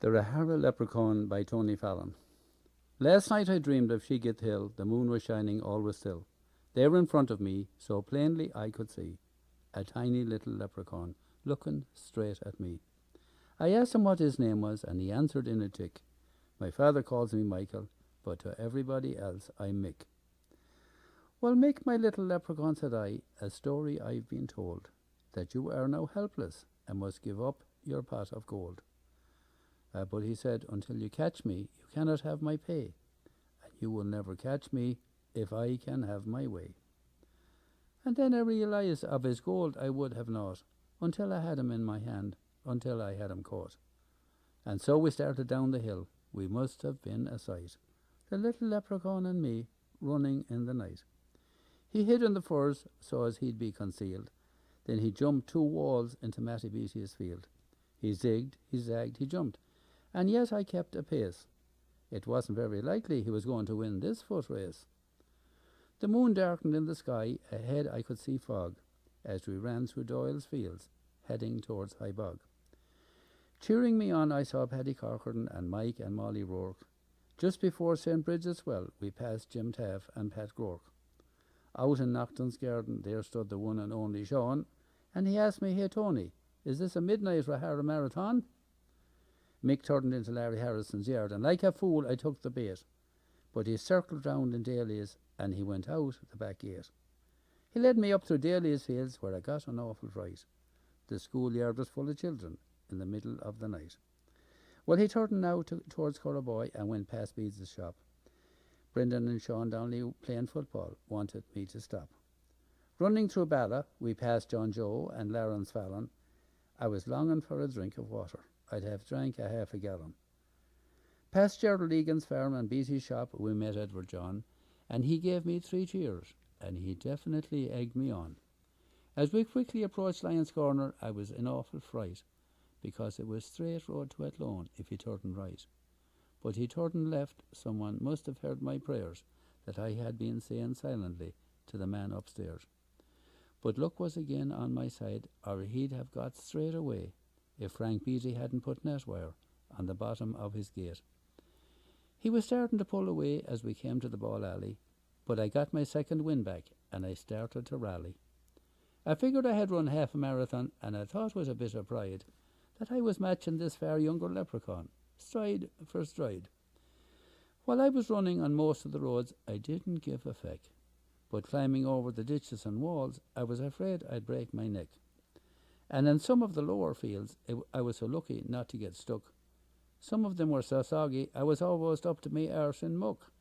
The Rahara Leprechaun by Tony Fallon. Last night I dreamed of Sheegith Hill. The moon was shining, all was still. There in front of me, so plainly I could see, a tiny little leprechaun looking straight at me. I asked him what his name was, and he answered in a tick. My father calls me Michael, but to everybody else I'm Mick. Well, Mick, my little leprechaun, said I, a story I've been told, that you are now helpless and must give up your pot of gold. But he said, until you catch me, you cannot have my pay, and you will never catch me if I can have my way. And then I realized of his gold I would have naught, until I had him in my hand, until I had him caught. And so we started down the hill. We must have been a sight, the little leprechaun and me, running in the night. He hid in the furze so as he'd be concealed. Then he jumped 2 walls into Matty Beattie's field. He zigged, he zagged, he jumped, and yet I kept a pace. It wasn't very likely he was going to win this foot race. The moon darkened in the sky. Ahead I could see fog as we ran through Doyle's fields, heading towards High Bog. Cheering me on, I saw Paddy Corcoran and Mike and Molly Rourke. Just before St. Bridget's Well, we passed Jim Taff and Pat Groarke. Out in Naughton's garden, there stood the one and only Sean, and he asked me, "Hey Tony, is this a midnight Rahara marathon?" Mick turned into Larry Harrison's yard, and like a fool I took the bait. But he circled round in Daly's, and he went out the back gate. He led me up through Daly's fields, where I got an awful fright. The schoolyard was full of children in the middle of the night. Well, he turned now towards Corraboy and went past Beads' shop. Brendan and Sean Donnelly, playing football, wanted me to stop. Running through Bala, we passed John Joe and Laren's Fallon. I was longing for a drink of water. I'd have drank a half a gallon. Past Gerald Egan's farm and Beattie's shop, we met Edward John, and he gave me 3 cheers, and he definitely egged me on. As we quickly approached Lyons Corner, I was in awful fright, because it was straight road to Athlone if he turned right. But he turned left. Someone must have heard my prayers that I had been saying silently to the man upstairs. But luck was again on my side, or he'd have got straight away if Frank Beattie hadn't put net wire on the bottom of his gate. He was starting to pull away as we came to the ball alley, but I got my second wind back and I started to rally. I figured I had run half a marathon, and I thought with a bit of pride that I was matching this far younger leprechaun, stride for stride. While I was running on most of the roads, I didn't give a feck, but climbing over the ditches and walls, I was afraid I'd break my neck. And in some of the lower fields, I was so lucky not to get stuck. Some of them were so soggy, I was almost up to me arse in muck.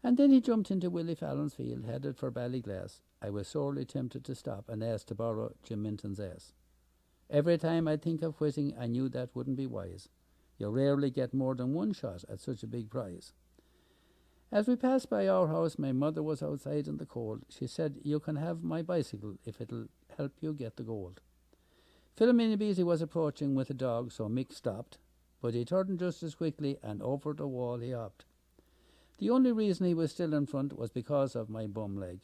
And then he jumped into Willie Fallon's field, headed for Ballyglass. I was sorely tempted to stop and ask to borrow Jim Minton's ass. Every time I'd think of quitting, I knew that wouldn't be wise. You rarely get more than 1 shot at such a big prize. As we passed by our house, my mother was outside in the cold. She said, "You can have my bicycle if it'll help you get the gold." Philomena Beattie was approaching with a dog, so Mick stopped, but he turned just as quickly, and over the wall he hopped. The only reason he was still in front was because of my bum leg,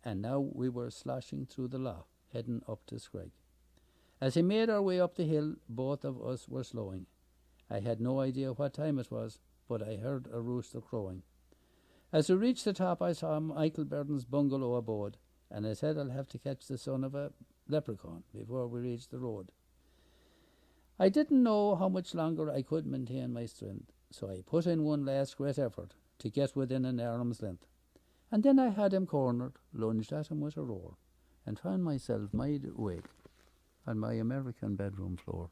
and now we were sloshing through the lough, heading up to Scrag. As he made our way up the hill, both of us were slowing. I had no idea what time it was, but I heard a rooster crowing. As we reached the top, I saw Michael Burden's bungalow abode, and I said I'll have to catch the son of a leprechaun before we reach the road. I didn't know how much longer I could maintain my strength, so I put in one last great effort to get within an arm's length. And then I had him cornered, lunged at him with a roar, and found myself wide awake on my American bedroom floor.